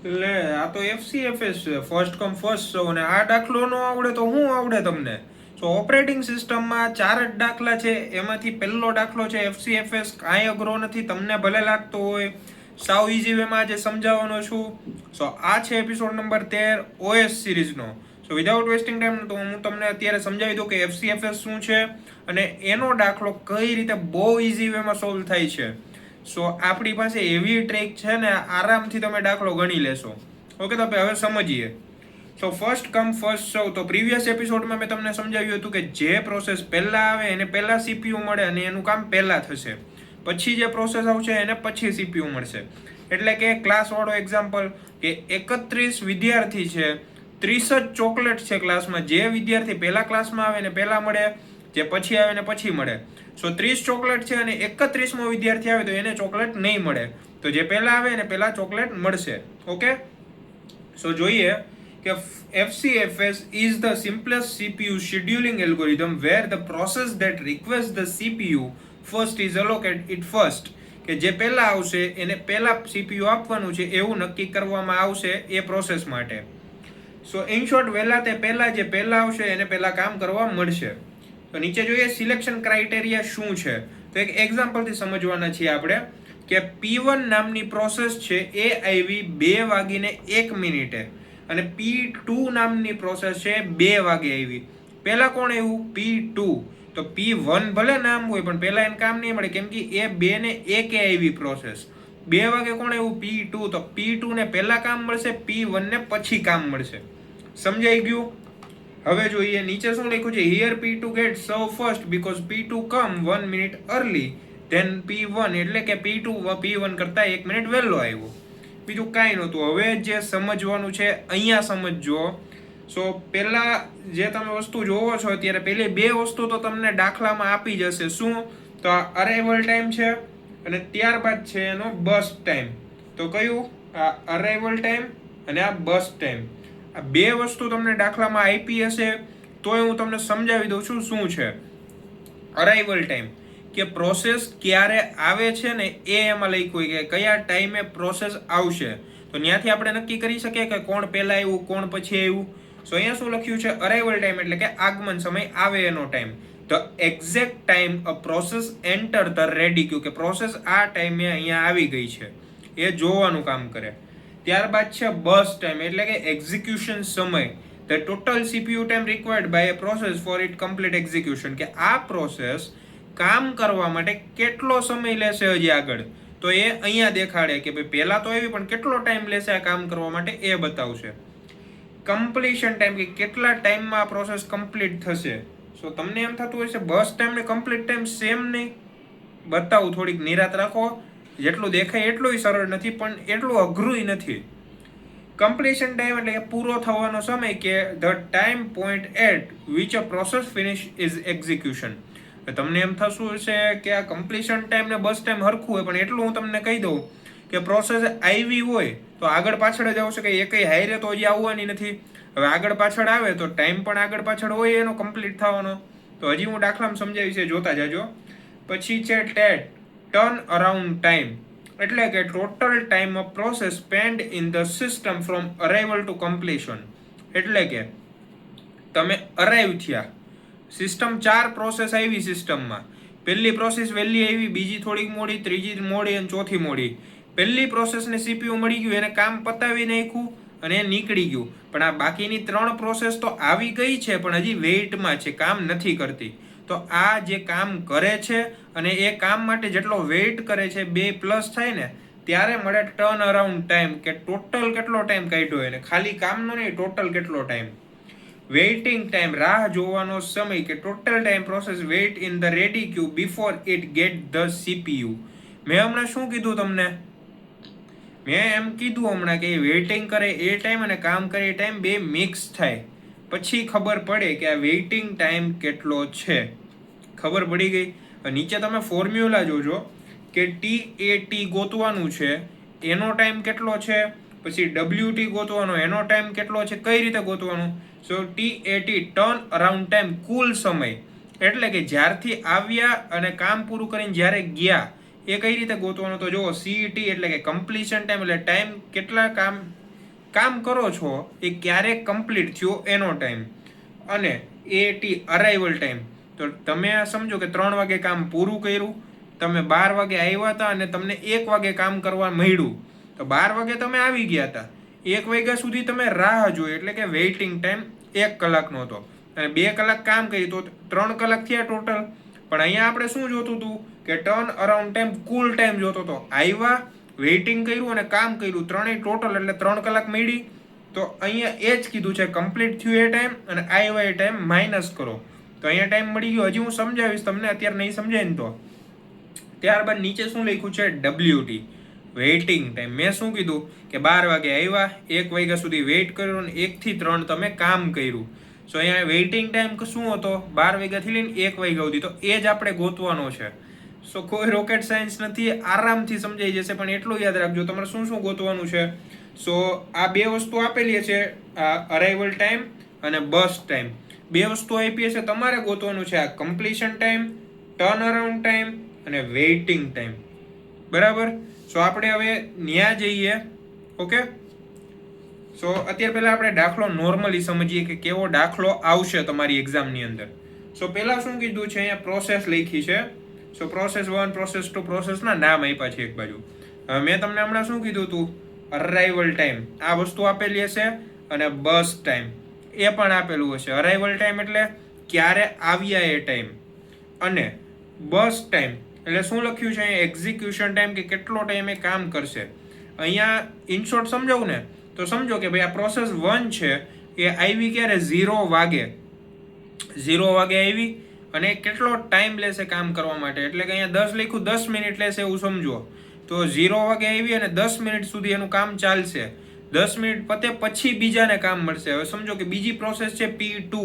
લે આ તો એફસીએફએસ છે, ફર્સ્ટ કમ ફર્સ્ટ સર્વ, અને આ દાખલો નો આવડે તો શું આવડે તમને? સો ઓપરેટિંગ સિસ્ટમમાં 4 જ દાખલા છે, એમાંથી પહેલો દાખલો છે એફસીએફએસ. કાંઈ અઘરો નથી, તમને ભલે લાગતો હોય. સાવ ઇઝી વેમાં આજે સમજાવવાનો છું. સો આ છે એપિસોડ નંબર 13 ઓએસ સિરીઝનો. સો વિધાઉટ વેસ્ટિંગ ટાઈમ તો હું તમને અત્યારે સમજાવી દઉં કે એફસીએફએસ શું છે અને એનો દાખલો કઈ રીતે બહુ ઇઝી વેમાં સોલ્વ થાય છે. સો આપણી પાસે એવી ટ્રેક છે ને, આરામથી તમે દાખલો ગણી લેશો. ઓકે, તો હવે સમજીએ. સો ફર્સ્ટ કમ ફર્સ્ટ સર્વ. તો પ્રીવિયસ એપિસોડમાં મેં તમને સમજાવ્યું હતું કે જે પ્રોસેસ પહેલા આવે એને પહેલા સીપીયુ મળે અને એનું કામ પહેલા થશે. પછી જે પ્રોસેસ આવશે એને પછી સીપીયુ મળશે. એટલે કે ક્લાસવાળો એક્ઝામ્પલ કે 31 વિદ્યાર્થી છે, 30 જ ચોકલેટ છે ક્લાસમાં. જે વિદ્યાર્થી પહેલા ક્લાસમાં આવે એને પહેલા મળે, જે પછી આવે ને પછી મળે. સો 30 ચોકલેટ છે અને 31મો વિદ્યાર્થી આવે તો એને ચોકલેટ નહીં મળે. તો જે પહેલા આવે એને પહેલા ચોકલેટ મળશે. ઓકે, સો જોઈએ કે FCFS is the simplest CPU scheduling algorithm where the process that requests the CPU first is allocated it first. કે જે પહેલા આવશે એને પહેલા CPU આપવાનું છે એવું નક્કી કરવામાં આવશે એ પ્રોસેસ માટે. સો ઇન શોર્ટ, વહેલા તે પહેલા જે પહેલા આવશે એને પહેલા કામ કરવા મળશે. તો નીચે જોઈએ સિલેક્શન ક્રાઇટેરિયા શું છે. તો એક એક્ઝામ્પલથી સમજવાના છીએ આપણે કે P1 નામની પ્રોસેસ છે એ આવી 2:01 અને P2 નામની પ્રોસેસ છે 2 વાગે આવી. પહેલા કોણ આવ્યું? P2. તો P1 ભલે નામ હોય પણ પહેલા એને કામ નહીં મળે, કેમ કે એ 2 ને 1 આવી પ્રોસેસ. 2 વાગે કોણ આવ્યું? P2. તો P2 ને પહેલા કામ મળશે, P1 ને પછી કામ મળશે. સમજાઈ ગયું? હવે જોઈએ નીચે શું લખ્યું છે. Here P2 get serve first because P2 come 1 minute early than P1. એટલે કે P2 P1 કરતા 1 મિનિટ વહેલો આવ્યો. બીજું કાંઈ નહોતું. હવે જે સમજવાનું છે અહીંયા સમજજો. સો પહેલા જે તમે વસ્તુ જોવો છો અત્યારે, પહેલી બે વસ્તુ તો તમને દાખલામાં આપી જશે. શું? તો આ અરાઇવલ ટાઈમ છે અને ત્યારબાદ છે એનો બસ ટાઈમ. તો કયું? આ અરાઇવલ ટાઈમ અને આ બસ ટાઈમ. આ બે વસ્તુ તમને દાખલામાં આપી હશે તોય હું તમને સમજાવી દઉં છું શું છે. અરાઇવલ ટાઈમ કે પ્રોસેસ ક્યારે આવે છે ને એ એમાં લખ્યું હોય કે કયા ટાઈમે પ્રોસેસ આવશે. તો ત્યાંથી આપણે નક્કી કરી શકીએ કે કોણ પહેલા આવ્યું કોણ પછી આવ્યું. સો અહીંયા શું લખ્યું છે? અરાઇવલ ટાઈમ એટલે કે આગમન સમય આવે એનો time. The exact time a process enter the ready queue, કે પ્રોસેસ આ ટાઈમે અહીંયા આવી ગઈ છે એ જોવાનું કામ કરે. ત્યારબાદ છે બસ ટાઈમ એટલે કે એક્ઝિક્યુશન સમય. The total CPU time required by a process for it complete execution, કે આ પ્રોસેસ કામ કરવા માટે કેટલો સમય લેશે હજી આગળ. તો એ અહીંયા દેખાડે કે ભાઈ પહેલા તો એવી પણ કેટલો ટાઈમ લેશે આ કામ કરવા માટે એ બતાવશે. કમ્પ્લીશન ટાઈમ કે કેટલા ટાઈમમાં આ પ્રોસેસ કમ્પ્લીટ થશે. સો તમને એમ થતું હશે બસ ટાઈમ ને કમ્પ્લીટ ટાઈમ સેમ નહીં. બતાવું, થોડીક નિરાત રાખો. જેટલું દેખાય એટલું સરળ નથી પણ એટલું અઘરું નથી. કમ્પ્લીશન ટાઈમ એટલે કે પૂરો થવાનો સમય, કે the time point eight which a process finish is execution. તમને એમ થતું હશે કે આ કમ્પ્લીશન ટાઈમ ને બસ ટાઈમ હરખું હોય, પણ એટલું હું તમને કહી દઉં કે પ્રોસેસ આવી હોય તો આગળ પાછળ જ આવશે, કે એ કઈ હાઈરે તો હજી આવવાની નથી. હવે આગળ પાછળ આવે તો ટાઈમ પણ આગળ પાછળ હોય એનો કમ્પ્લીટ થવાનો. તો હજી હું દાખલામાં સમજાવીશ, જોતા જાજો. પછી છે ટેટ, ટર્ન અરાઉન્ડ ટાઈમ, એટલે કે total time of process spend in the system from arrival to completion. એટલે કે તમે અરાઇવ થયા, સિસ્ટમ 4 પ્રોસેસ આવી સિસ્ટમમાં. પહેલી પ્રોસેસ વહેલી આવી, બીજી થોડીક મોડી, ત્રીજી મોડી અને ચોથી મોડી. પહેલી પ્રોસેસને CPU મળી ગયું, એને કામ પતાવી નાખ્યું અને એ નીકળી ગયું. પણ આ બાકીની 3 પ્રોસેસ તો આવી ગઈ છે પણ હજી વેઇટમાં છે, કામ નથી કરતી. તો આ જે કામ કરે છે અને એ કામ માટે જેટલો વેઇટ કરે છે 2 પ્લસ થાય ને ત્યારે મળે ટર્ન અરાઉન્ડ ટાઈમ, કે ટોટલ કેટલો ટાઈમ કાઢ્યો એને, ખાલી કામનો નહીં, ટોટલ કેટલો ટાઈમ. વેઇટિંગ ટાઈમ, રાહ જોવાનો સમય, કે total time process wait in the ready queue before it get the CPU. મેં હમણાં શું કીધું તમને? મેં એમ કીધું હમણાં કે વેઇટિંગ કરે એ ટાઈમ અને કામ કરે એ ટાઈમ બે મિક્સ થાય પછી ખબર પડે કે આ વેઇટિંગ ટાઈમ કેટલો છે. ખબર પડી ગઈ? નીચે તમે ફોર્મ્યુલા જોજો કે TAT ગોતવાનું છે એનો ટાઈમ કેટલો છે, પછી WT ગોતવાનો એનો ટાઈમ કેટલો છે. કઈ રીતે ગોતવાનું? સો TAT ટર્ન અરાઉન્ડ ટાઈમ, કુલ સમય, એટલે કે જ્યારથી આવ્યા અને કામ પૂરું કરીને જ્યારે ગયા એ કઈ રીતે ગોતવાનું? તો જુઓ, CET એટલે કે કમ્પ્લીશન ટાઈમ, એટલે ટાઈમ કેટલા કામ કામ કરો છો એ ક્યારે કમ્પ્લીટ થયો એનો ટાઈમ, અને એટી અરાઇવલ ટાઈમ. તો તમે સમજો કે 3 વાગે કામ પૂરું કર્યું, તમે 12 વાગે આવ્યા હતા અને તમને 1 વાગે કામ કરવા મળ્યું, તો 12 વાગે તમે આવી ગયા હતા, 1 વાગ્યા સુધી તમે રાહ જોઈ, એટલે કે વેઇટિંગ ટાઈમ 1 કલાકનો હતો, અને 2 કલાક કામ કર્યું તો 3 કલાક થયા ટોટલ. પણ અહીંયા આપણે શું જોતું હતું કે ટર્ન અરાઉન્ડ ટાઈમ, કુલ ટાઈમ જોતો હતો. આવ્યા, વેઇટિંગ કર્યું અને કામ કર્યું, ત્રણેય ટોટલ એટલે 3 કલાક મળી. તો અહીંયા એ જ કીધું છે કમ્પ્લીટ થયું એ ટાઈમ અને આવ્યા એ ટાઈમ માઇનસ કરો, તો અહીંયા ટાઈમ મળી ગયો. હજી હું સમજાવીશ તમને, અત્યારે નહીં સમજાય ને તો. ત્યારબાદ નીચે શું લખ્યું છે, WT વેઇટિંગ ટાઈમ. મેં શું કીધું કે 12 વાગે આવ્યા, 1 વાગ્યા સુધી વેઇટ કર્યો અને 1 થી 3 તમે કામ કર્યું. સો અહીંયા વેઇટિંગ ટાઈમ શું હતો, 12 વાગ્યાથી લઈને 1 વાગ્યા સુધી, તો એ જ આપણે ગોતવાનો છે. સો કોઈ રોકેટ સાયન્સ નથી, આરામથી સમજાઈ જશે. પણ એટલું યાદ રાખજો તમારે શું શું ગોતવાનું છે. સો આ 2 વસ્તુ આપેલી છે, અરાઇવલ ટાઈમ અને બસ ટાઈમ. 2 વસ્તુ આપી છે, તમારે ગોતવાનું છે આ completion time, turn around time અને વેઇટિંગ ટાઈમ. બરાબર. સો આપણે હવે ન્યા જઈએ. ઓકે. સો અત્યારે પહેલા આપણે દાખલો નોર્મલી સમજીએ કે કેવો દાખલો આવશે તમારી એક્ઝામની અંદર. સો પહેલા શું કીધું છે, અહીંયા પ્રોસેસ લખી છે. સો પ્રોસેસ 1, પ્રોસેસ 2, પ્રોસેસના નામ આપ્યા છે એક બાજુ. હવે મેં તમને હમણાં શું કીધું હતું, અરાઇવલ ટાઈમ આ વસ્તુ આપેલી હશે, અને બસ ટાઈમ એ પણ આપેલું હશે. અરાઇવલ ટાઈમ એટલે ક્યારે આવ્યા એ ટાઈમ, અને બસ ટાઈમ એટલે શું લખ્યું છે, એક્ઝિક્યુશન ટાઈમ કે કેટલો ટાઈમ એ કામ કરશે. અહીંયા ઇન શોર્ટ સમજાવું ને તો સમજો કે ભાઈ આ પ્રોસેસ 1 છે એ આવી ક્યારે, 0 વાગે. 0 વાગે આવી અને કેટલો ટાઈમ લેશે કામ કરવા માટે, એટલે કે અહીંયા 10 લખ્યું, 10 મિનિટ લેશે એવું સમજો. તો 0 વાગે આવી અને 10 મિનિટ સુધી એનું કામ ચાલશે. 10 મિનિટ પતે પછી બીજાને કામ મળશે. હવે સમજો કે બીજી પ્રોસેસ છે P2,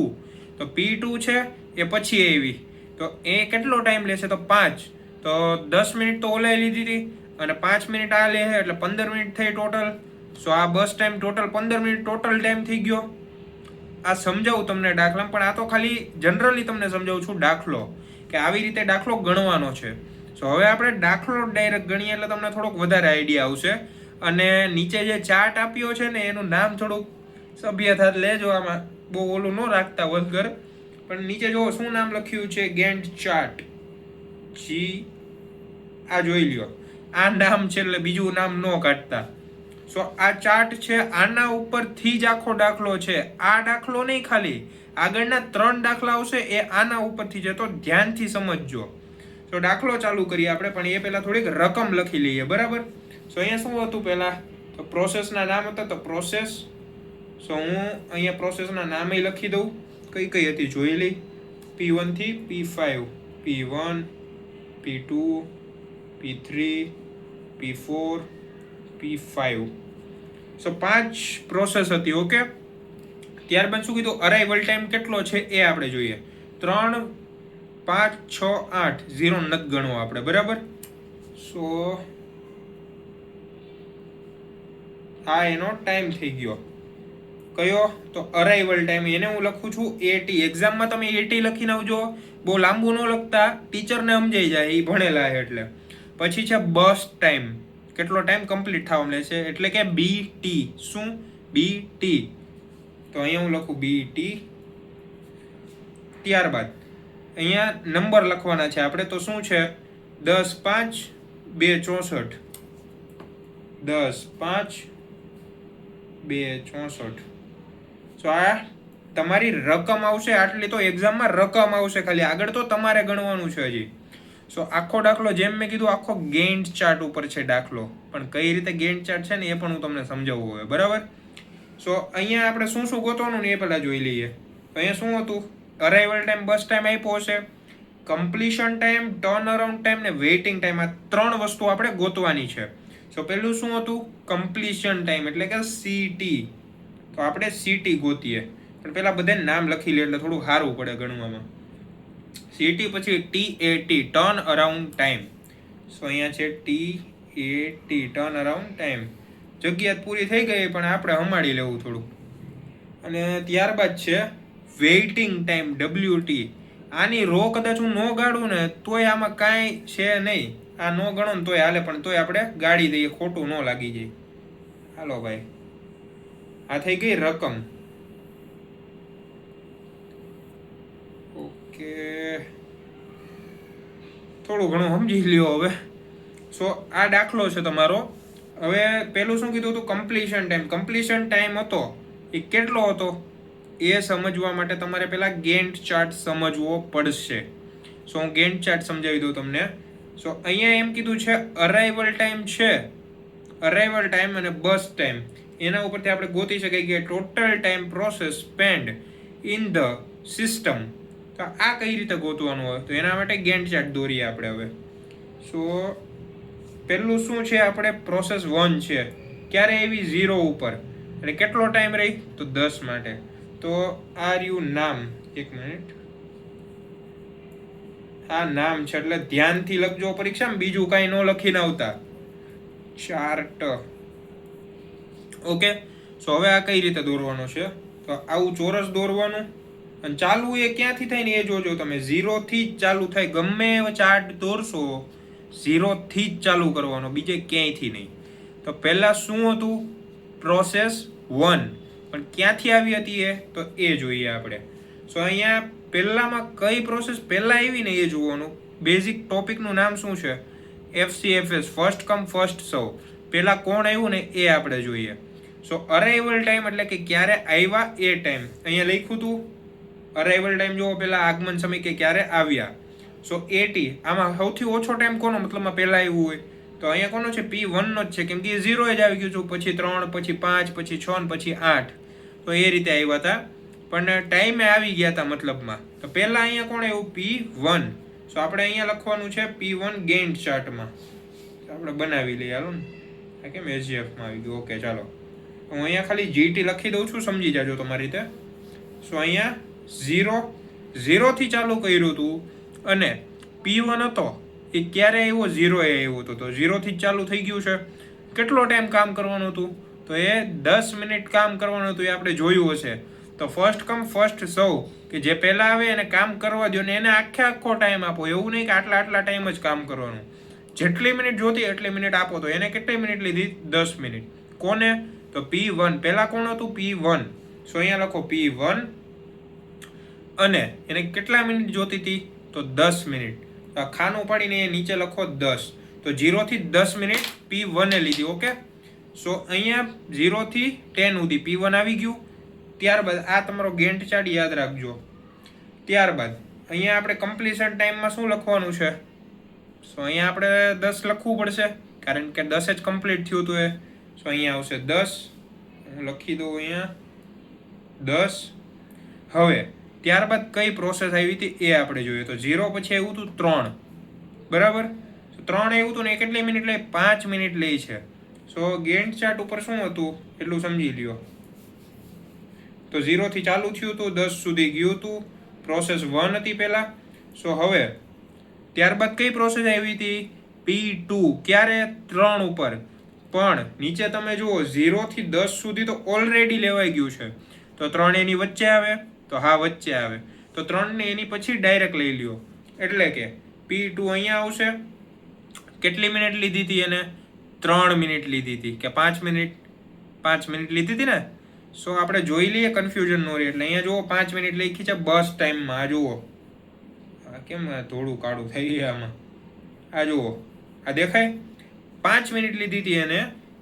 તો P2 છે એ પછી આવી, તો એ કેટલો ટાઈમ લેશે, તો 5. તો 10 મિનિટ તો ઓલાઈ લીધી હતી અને 5 મિનિટ આ લે, એટલે 15 મિનિટ થઈ ટોટલ. સો આ બસ time total 15 minute total time થઈ ગયો. આ સમજાવું તમને દાખલા, પણ આ તો ખાલી જનરલી તમને સમજાવું છું દાખલો, કે આવી રીતે દાખલો ગણવાનો છે. સો હવે આપણે દાખલો ડાયરેક્ટ ગણીએ એટલે તમને થોડોક વધારે આઈડિયા આવશે. અને નીચે જે ચાર્ટ આપ્યો છે ને એનું નામ થોડુંક સભ્યતા લેજો, આમાં બહુ ઓલું ન રાખતા વગર. પણ નીચે જો શું નામ લખ્યું છે, ગેન્ટ ચાર્ટ. આ જોઈ લ્યો, આ નામ છે એટલે બીજું નામ ન કાઢતા. સો આ ચાર્ટ છે, આના ઉપરથી જ આખો દાખલો છે. આ દાખલો નહીં, ખાલી આગળના 3 દાખલા આવશે એ આના ઉપરથી છે, તો ધ્યાનથી સમજજો. તો દાખલો ચાલુ કરીએ આપણે, પણ એ પહેલા થોડીક રકમ લખી લઈએ. બરાબર. સો અહીંયા શું હતું પહેલા, તો પ્રોસેસના નામ હતા, તો પ્રોસેસ. સો હું અહીંયા પ્રોસેસના નામે લખી દઉં, કઈ કઈ હતી જોઈ લઈ. P1 થી P5, P1, P2, P3, P4, P5. સો 5 પ્રોસેસ હતી. ઓકે. ત્યારબાદ શું કીધું, અરાઇવલ ટાઈમ કેટલો છે એ આપણે જોઈએ. 3, 5, 6, 8, 0 નથી ગણવો આપણે. બરાબર. સો આ એનો ટાઈમ થઈ ગયો. કયો, તો અરાઇવલ ટાઈમ. એને હું લખું છું AT. એક્ઝામમાં તમે AT લખીને આવજો, બહુ લાંબુ ન લખતા, ટીચરને સમજાઈ જાય, એ ભણેલા છે એટલે. પછી છે બસ ટાઈમ, કેટલો ટાઈમ કમ્પ્લીટ થવા મળે છે, એટલે કે BT. શું, BT. તો અહીંયા હું લખું BT. ત્યારબાદ અહીંયા નંબર લખવાના છે આપણે, તો શું છે, 10, 5, 2, 64. 10, 5, 2, 64. સો આ તમારી રકમ આવશે. આટલી તો એક્ઝામમાં રકમ આવશે, ખાલી આગળ તો તમારે ગણવાનું છે હજી. સો આખો દાખલો જેમ મેં કીધું, આખો ગેન્ટ ચાર્ટ ઉપર છે દાખલો, પણ કઈ રીતે ગેન્ટ ચાર્ટ છે ને એ પણ હું તમને સમજાવવું હોય. બરાબર. સો અહીંયા આપણે શું શું ગોતવાનું ને એ પહેલા જોઈ લઈએ. તો અહીંયા શું હતું, અરાઇવલ ટાઈમ, બસ ટાઈમ આપ્યો હશે, completion time, turn around time ને વેઇટિંગ ટાઈમ. આ 3 વસ્તુ આપણે ગોતવાની છે. સો પહેલું શું હતું, કમ્પ્લીશન ટાઈમ એટલે કે CT. તો આપણે CT ગોતીએ, પણ પહેલા બધાને નામ લખી લે એટલે થોડું સારું પડે ગણવામાં. CT પછી TAT, ટર્ન અરાઉન્ડ ટાઈમ. સો અહીંયા છે TAT, ટર્ન અરાઉન્ડ ટાઈમ. જગ્યા પૂરી થઈ ગઈ, પણ આપણે હમાડી લેવું થોડું. અને ત્યારબાદ છે વેઇટિંગ ટાઈમ, WT. આની રો કદાચ હું ન ગાડું ને તોય આમાં કાંઈ છે નહીં, આ ન ગણો ને તોય હાલે, પણ તોય આપણે ગાડી દઈએ, ખોટું ન લાગી જાય. હાલો ભાઈ. આ થઈ ગઈ રકમ. ઓકે, થોડું ઘણું સમજી લ્યો હવે. સો આ દાખલો છે તમારો. હવે પેલું શું કીધું હતું? Completion time. કમ્પ્લીશન ટાઈમ હતો એ કેટલો હતો એ સમજવા માટે તમારે પહેલા ગેન્ટ ચાર્ટ સમજવો પડશે. સો હું ગેન્ટ ચાર્ટ સમજાવી દઉં તમને. સો અહીંયા એમ કીધું છે અરાઇવલ ટાઈમ છે, અરાઇવલ ટાઈમ અને બસ ટાઈમ. એના ઉપરથી આપણે ગોતી શકીએ કે total time process spend in the system. તો આ કઈ રીતે ગોતવાનું હોય? તો એના માટે ગેન્ટ ચાર્ટ દોરીએ આપણે હવે. સો પહેલું શું છે? આપણે પ્રોસેસ 1 છે, ક્યારે આવી? 0 ઉપર. એટલે કેટલો ટાઈમ રહી? તો 10 માટે. તો આ રહ્યું નામ. એક મિનિટ, આ નામ છે એટલે ધ્યાનથી લખજો પરીક્ષામાં, બીજું કાંઈ ન લખીને આવતા. ચાર્ટ. ઓકે, સો હવે આ કઈ રીતે દોરવાનો છે? તો આવું ચોરસ દોરવાનું, અને ચાલુ એ ક્યાંથી થાય ને એ જોજો તમે. 0 થી જ ચાલુ થાય. ગમે એવો ચાર્ટ દોરશો 0 થી જ ચાલુ કરવાનો, બીજે ક્યાંયથી નહીં. તો પહેલા શું હતું? પ્રોસેસ 1. પણ ક્યાંથી આવી હતી એ? તો એ જોઈએ આપણે. સો અહીંયા પહેલામાં કઈ પ્રોસેસ પહેલા આવી ને એ જોવાનું. બેઝિક ટોપિકનું નામ શું છે? FCFS, ફર્સ્ટ કમ ફર્સ્ટ સર્વ. પહેલા કોણ આવ્યું ને એ આપણે જોઈએ. સો અરાઇવલ ટાઈમ એટલે કે ક્યારે આવ્યા એ ટાઈમ. અહીંયા લખ્યું હતું અરાઇવલ ટાઈમ જોવો પહેલા, આગમન સમય કે ક્યારે આવ્યા. સો 80. આમાં સૌથી ઓછો ટાઈમ કોનો મતલબમાં પહેલા આવ્યું હોય? તો અહીંયા કોનો છે? P1 નો જ છે, કેમ કે 0 જ આવી ગયું છે. પછી 3, પછી 5, પછી 6, પછી 8. તો એ રીતે આવ્યા હતા, પણ ટાઈમે આવી ગયા હતા મતલબમાં. તો પહેલા અહીંયા કોણ આવ્યું? P1. સો આપણે અહીંયા લખવાનું છે P1 ગેન્ટ ચાર્ટમાં. આપણે બનાવી લઈએ, હાલો ને. આ કેમ SGFમાં આવી ગયું? ઓકે, ચાલો હું અહીંયા ખાલી GT લખી દઉં છું, સમજી જાજો તમારી રીતે. સો અહીંયા 0 થી ચાલુ કર્યું હતું, અને P1 હતો એ ક્યારે આવ્યો? 0 એ આવ્યો હતો. તો 0 થી જ ચાલુ થઈ ગયું છે. કેટલો ટાઈમ કામ કરવાનું હતું? તો એ 10 મિનિટ કામ કરવાનું હતું. એ આપણે જોયું હશે. તો ફર્સ્ટ કમ ફર્સ્ટ સર્વ, કે જે પહેલા આવે એને કામ કરવા દો ને એને આખો ટાઈમ આપો. એવું નહીં કે આટલા ટાઈમ જ કામ કરવાનું. જેટલી મિનિટ જોતી એટલી મિનિટ આપો. તો એને કેટલી મિનિટ લીધી? 10 મિનિટ. કોને? તો P1. પહેલા કોણ હતું? P1. સો અહીંયા લખો P1, અને એને કેટલા મિનિટ જોતી હતી? તો 10 મિનિટ. ખાનું પાડીને એ નીચે લખો 10. તો 0 થી 10 મિનિટ P1 એ લીધી. ઓકે, સો અહીંયા 0 થી 10 સુધી P1 આવી ગયું. ત્યારબાદ આ તમારો ગેન્ટ ચાર્ટ યાદ રાખજો. ત્યારબાદ અહીંયા આપણે કમ્પ્લીશન ટાઈમમાં શું લખવાનું છે? સો અહીંયા આપણે 10 લખવું પડશે, કારણ કે 10 જ કમ્પ્લીટ થયું હતું એ. સો અહીંયા આવશે 10. હું લખી દઉં અહીંયા 10. હવે ત્યારબાદ કઈ પ્રોસેસ આવી હતી એ આપણે જોઈએ. તો 0 પછી આવ્યું હતું 3, બરાબર? 3 આવ્યું હતું ને એ કેટલી મિનિટ લે? 5 મિનિટ લે છે. સો ગેન્ટ ચાર્ટ ઉપર શું હતું એટલું સમજી લ્યો. તો 0 થી ચાલુ થયું હતું, 10 સુધી ગયું હતું. પ્રોસેસ 1 હતી પહેલા. સો હવે ત્યારબાદ કઈ પ્રોસેસ આવી હતી? P2. ક્યારે? 3 ઉપર. પણ નીચે તમે જુઓ 0 થી 10 સુધી તો ઓલરેડી લેવાઈ ગયું છે. તો 3 એની વચ્ચે આવે? તો હા, વચ્ચે આવે. તો 3 ને એની પછી ડાયરેક્ટ લઈ લ્યો. એટલે કે P2 અહીંયા આવશે. કેટલી મિનિટ લીધી હતી એને? 3 મિનિટ લીધી હતી, કે 5 મિનિટ? 5 મિનિટ લીધી હતી ને. સો આપણે જોઈ લઈએ, કન્ફ્યુઝન નો રહે. એટલે અહીંયા જુઓ 5 મિનિટ લખી છે બસ ટાઈમમાં. આ જુઓ, આ કેમ થોડું કાળું થઈ ગયા આમાં? આ જુઓ, આ દેખાય? 5 મિનિટ લીધી હતી એને.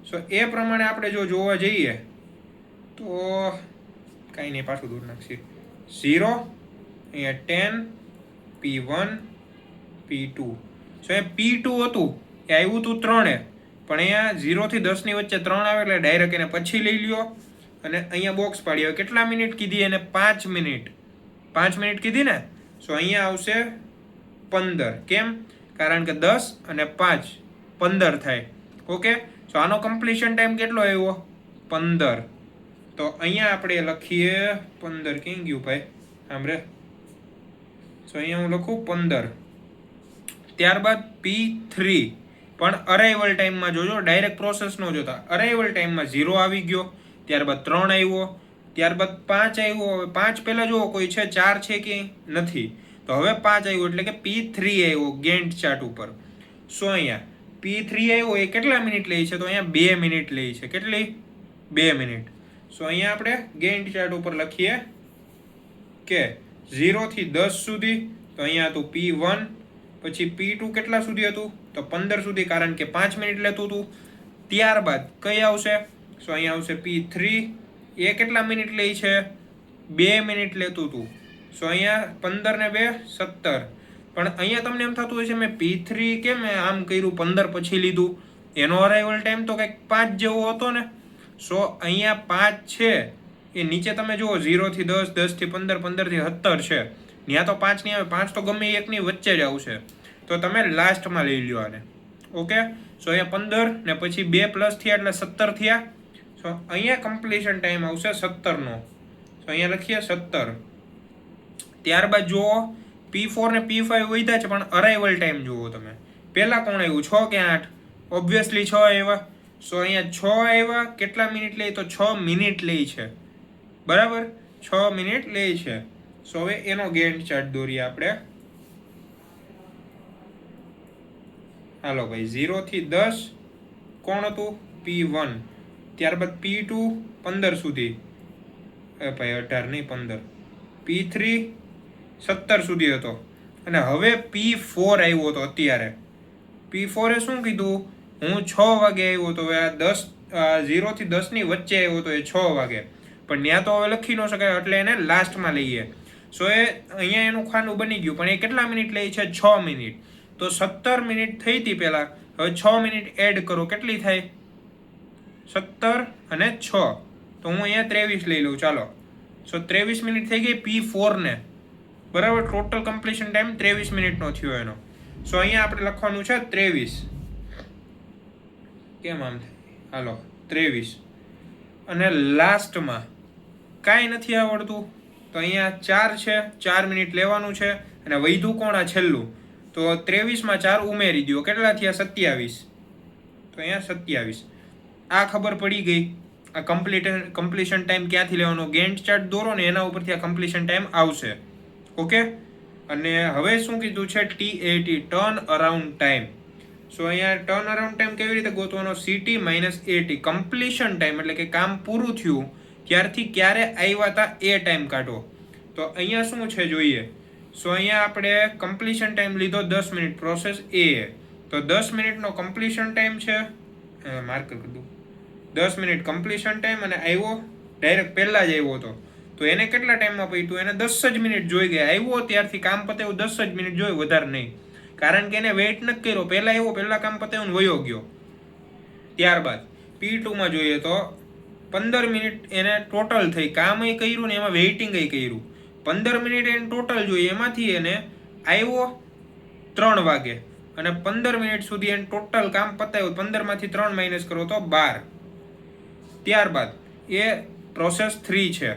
સો એ પ્રમાણે આપણે જો જોવા જઈએ તો કાંઈ નહીં, પાછું દૂર નાખીએ. 0, અહીંયા 10, P1, P2. સો એ P2 હતું એ આવ્યું હતું 3, પણ અહીંયા 0 થી 10 ની વચ્ચે 3 આવે એટલે ડાયરેક્ટ એને પછી લઈ લ્યો. અને અહીંયા બોક્સ પાડી. હવે કેટલા મિનિટ કીધી એને? 5 મિનિટ. 5 મિનિટ કીધી ને. સો અહીંયા આવશે 15. કેમ? કારણ કે 10 અને 5 15 થાય. ઓકે, સો આનો કમ્પ્લીશન ટાઈમ કેટલો આવ્યો? 15. તો અહીંયા આપણે લખીએ 15. ક્યાં ગયું ભાઈ? સાંભળે. સો અહીંયા હું લખું 15. ત્યારબાદ P3. પણ અરાઇવલ ટાઈમમાં જોજો, ડાયરેક્ટ પ્રોસેસ નો જોતા. અરાઇવલ ટાઈમમાં 0 આવી ગયો, ત્યારબાદ 3 આવ્યો, ત્યારબાદ 5 આવ્યો. હવે 5 પહેલા જુઓ કોઈ છે? 4 છે કે નથી? તો હવે 5 આવ્યો એટલે કે P3 આવ્યો ગેન્ટ ચાર્ટ ઉપર. સો અહીંયા P3 આવ્યો એ કેટલા મિનિટ લે છે? તો અહીંયા 2 મિનિટ લે છે. કેટલી? 2 મિનિટ. સો અહીંયા આપણે ગેન્ટ ચાર્ટ ઉપર લખીએ કે 0 થી 10 સુધી, તો અહીંયા હતું P1, પછી P2 કેટલા સુધી હતું તો 15 સુધી, કારણ કે 5 મિનિટ લેતું હતું. ત્યારબાદ કઈ આવશે, સો અહીંયા આવશે P3, એ કેટલા મિનિટ લે છે 2 મિનિટ લેતું હતું. સો અહીંયા 15 ને 2 17. પણ અહીંયા તમને એમ થતું હોય છે મેં P3 કેમ આમ કર્યું 15 પછી લીધું, એનો અરાઇવલ ટાઈમ તો કંઈક 5 જેવો હતો ને. સો અહીંયા 5 છે એ નીચે તમે જુઓ 0 થી 10, 10 થી 15, 15 થી 17 છે, ત્યાં તો 5 નહીં આવે, 5 તો ગમે એકની વચ્ચે જ આવશે. તો તમે લાસ્ટમાં લઈ લ્યો આને. ઓકે, સો અહીંયા 15 ને પછી 2 પ્લસ થયા એટલે 17 થયા. સો અહીંયા કમ્પ્લીશન ટાઈમ આવશે 17નો. સો અહીંયા લખીએ 17. ત્યારબાદ જુઓ P4 ને P5 વધ્યા છે, પણ અરાઇવલ ટાઈમ જુઓ તમે. પહેલા કોણ આવ્યું 6 કે 8? ઓબ્વિયસલી 6 આવ્યા. સો અહીંયા 6 આવ્યા, કેટલા મિનિટ લે તો 6 મિનિટ લે છે, બરાબર, 6 મિનિટ લે છે. સો હવે એનો ગેન્ટ ચાર્ટ દોરીએ આપણે. હાલો ભાઈ, 0 થી 10 કોણ હતું P1, ત્યારબાદ P2 15 સુધી, ભાઈ 18 નહીં 15, P3 17 સુધી હતો, અને હવે P4 આવ્યો હતો અત્યારે. P4 એ શું કીધું, હું 6 વાગે આવ્યો હતો, હવે આ 0 થી 10 ની વચ્ચે આવ્યો હતો એ 6 વાગે, પણ ત્યાં તો હવે લખી ન શકાય એટલે એને લાસ્ટમાં લઈએ. સો એ અહીંયા એનું ખાનું બની ગયું, પણ એ કેટલા મિનિટ લે છે 6 મિનિટ. તો 17 મિનિટ થઈ હતી પહેલા, હવે 6 મિનિટ એડ કરો, કેટલી થાય 17 અને 6, તો હું અહીંયા 23 લઈ લઉં. ચાલો, સો 23 મિનિટ થઈ ગઈ P4 ને, બરાબર. ટોટલ કમ્પ્લીશન ટાઈમ 23 મિનિટનો થયો એનો. સો અહીંયા આપણે લખવાનું છે 23. કેમ આમ થાય, હાલો 23. અને લાસ્ટમાં કાંઈ નથી આવડતું, તો અહીંયા 4 છે, 4 મિનિટ લેવાનું છે, અને વૈધું કોણ આ છેલ્લું, તો 23માં 4 ઉમેરી દો, કેટલા થયા 27. તો અહીંયા 27. આ ખબર પડી ગઈ. આ કમ્પ્લીશન ટાઈમ ક્યાંથી લેવાનો, ગેન્ટ ચાર્ટ દોરો ને એના ઉપરથી આ કમ્પ્લીશન ટાઈમ આવશે. ઓકે, અને હવે શું કીધું છે TAT, ટર્ન અરાઉન્ડ ટાઈમ. સો અહીંયા ટર્ન અરાઉન્ડ ટાઈમ કેવી રીતે ગોતવાનો, CT minus AT, completion time એટલે કે કામ પૂરું થયું ત્યારથી ક્યારે આવ્યા હતા એ ટાઈમ કાઢો. તો અહીંયા શું છે જોઈએ. સો અહીંયા આપણે કમ્પ્લીશન ટાઈમ લીધો 10 મિનિટ, પ્રોસેસ A, તો 10 મિનિટનો કમ્પ્લીશન ટાઈમ છે, માર્કર કરી દઉં, 10 મિનિટ કમ્પ્લીશન ટાઈમ, અને આવ્યો ડાયરેક્ટ પહેલા જ આવ્યો હતો, તો એને કેટલા ટાઈમમાં પહોંચ્યું, એને 10 જ મિનિટ જોઈ ગયા. આવ્યો ત્યારથી કામ પતાવ્યું 10 જ મિનિટ જોઈ, વધારે નહીં, કારણ કે એને વેઇટ નથી કર્યો, પહેલા આવ્યો, પહેલા કામ પતાવ્યું વયો ગયો. ત્યારબાદ P2માં જોઈએ તો 15 મિનિટ એને ટોટલ થઈ, કામ એ કર્યું ને એમાં વેઇટિંગ એ કર્યું. 15 મિનિટ એને ટોટલ જોઈએ, એમાંથી એને આવ્યો 3 વાગે, અને 15 મિનિટ સુધી એને ટોટલ કામ પતાવ્યું. 15માંથી 3 માઇનસ કરો તો 12. ત્યારબાદ એ પ્રોસેસ 3 છે,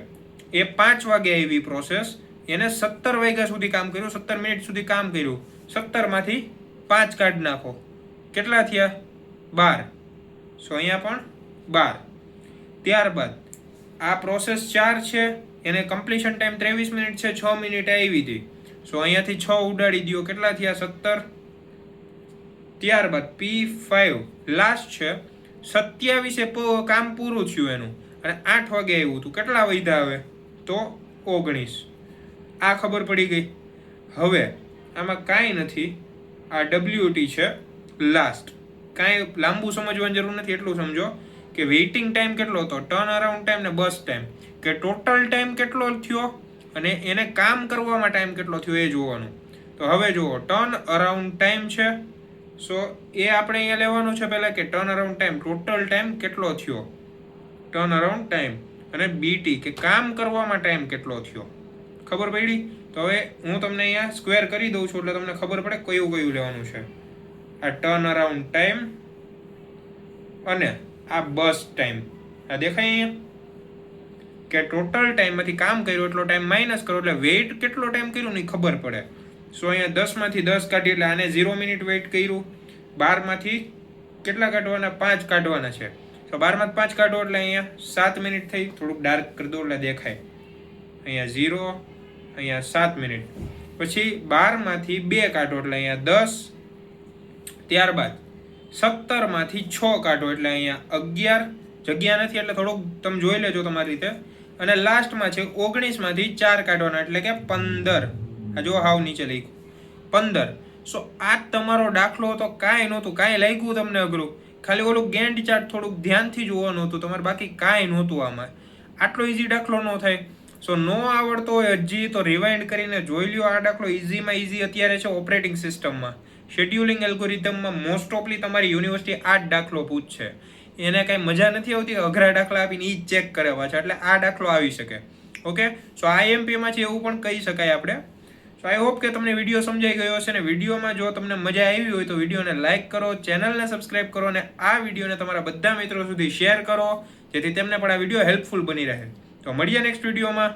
એ 5 વાગે આવી પ્રોસેસ, એને 17 વાગ્યા સુધી કામ કર્યું, 17 મિનિટ સુધી કામ કર્યું. 17માંથી 5 કાઢી નાખો, કેટલા થયા 12. સો અહીંયા પણ 12. ત્યારબાદ આ પ્રોસેસ 4 છે, એને કમ્પ્લીશન ટાઈમ 23 મિનિટ છે, 6 મિનિટ આવી હતી. સો અહીંયાથી 6 ઉડાડી દો, કેટલા થયા 17. ત્યારબાદ P5 લાસ્ટ છે, 27 કામ પૂરું થયું એનું, અને 8 વાગે આવ્યું હતું, કેટલા વધ્યા હવે તો 19. આ ખબર પડી ગઈ. હવે આમાં કાંઈ નથી, આ WT છે લાસ્ટ, કાંઈ લાંબુ સમજવાની જરૂર નથી, એટલું સમજો કે વેઇટિંગ ટાઈમ કેટલો હતો, ટર્ન અરાઉન્ડ ટાઈમ ને બસ ટાઈમ, કે ટોટલ ટાઈમ કેટલો થયો અને એને કામ કરવામાં ટાઈમ કેટલો થયો એ જોવાનું. તો હવે જુઓ, ટર્ન અરાઉન્ડ ટાઈમ છે, સો એ આપણે અહીંયા લેવાનું છે પહેલાં કે turn around time, total time કેટલો થયો, ટર્ન અરાઉન્ડ ટાઈમ, અને BT કે કામ કરવામાં ટાઈમ કેટલો થયો. ખબર પડી? તો હવે હું તમને અહીંયા સ્ક્વેર કરી દઉં છું એટલે તમને ખબર પડે કયું કયું લેવાનું છે. આ ટર્ન અરાઉન્ડ ટાઈમ અને આ બસ ટાઈમ, આ દેખાય અહીંયા કે ટોટલ ટાઈમમાંથી કામ કર્યું એટલો ટાઈમ માઇનસ કરો એટલે વેઇટ કેટલો ટાઈમ કર્યું ને ખબર પડે. સો અહીંયા 10માંથી 10 કાઢી એટલે આને 0 મિનિટ વેઇટ કર્યું. 12માંથી કેટલા કાઢવાના, 5 કાઢવાના છે. તો 12માંથી 5 કાઢો એટલે અહીંયા 7 મિનિટ થઈ. થોડુંક ડાર્ક કરી દો એટલે દેખાય. અહીંયા 0, અહીંયા 7 મિનિટ. પછી 12માંથી 2 કાઢો એટલે અહીંયા 10. ત્યારબાદ 17માંથી 6 કાઢો એટલે અહીંયા 11. જગ્યા નથી એટલે થોડુંક તમે જોઈ લેજો તમારી રીતે. અને લાસ્ટમાં છે 19માંથી 4 કાઢવાના એટલે કે 15. આ જો હાવ નીચે લખ્યું 15. સો આ તમારો દાખલો હતો, કાંઈ નહોતું, કાંઈ લાગ્યું તમને અઘરું, ખાલી ઓલું ગેન્ટ ચાર્ટ થોડુંક ધ્યાનથી જોવાનું હતું તમારે, બાકી કાંઈ નહોતું આમાં. આટલો ઇઝી દાખલો ન થાય. સો નો આવડતો હોય હજી તો રિવાઇન્ડ કરીને જોઈ લ્યો. આ દાખલો ઇઝીમાં ઇઝી અત્યારે છે ઓપરેટિંગ સિસ્ટમમાં. શેડ્યુલિંગ એલ્ગોરિધમમાં મોસ્ટ ઓફલી તમારી યુનિવર્સિટી આ જ દાખલો પૂછશે. એને કાંઈ મજા નથી આવતી અઘરા દાખલા આપીને એ જ ચેક કરે પાછા, એટલે આ દાખલો આવી શકે. ઓકે, સો IMP છે એવું પણ કહી શકાય આપણે. સો આઈ હોપ કે તમને વિડીયો સમજાઈ ગયો હશે. ને વિડીયોમાં જો તમને મજા આવી હોય તો વિડીયોને લાઇક કરો, ચેનલને સબસ્ક્રાઇબ કરો અને આ વિડીયોને તમારા બધા મિત્રો સુધી શેર કરો, જેથી તેમને પણ આ વિડીયો હેલ્પફુલ બની રહે. તો મળીએ નેક્સ્ટ વિડીયોમાં.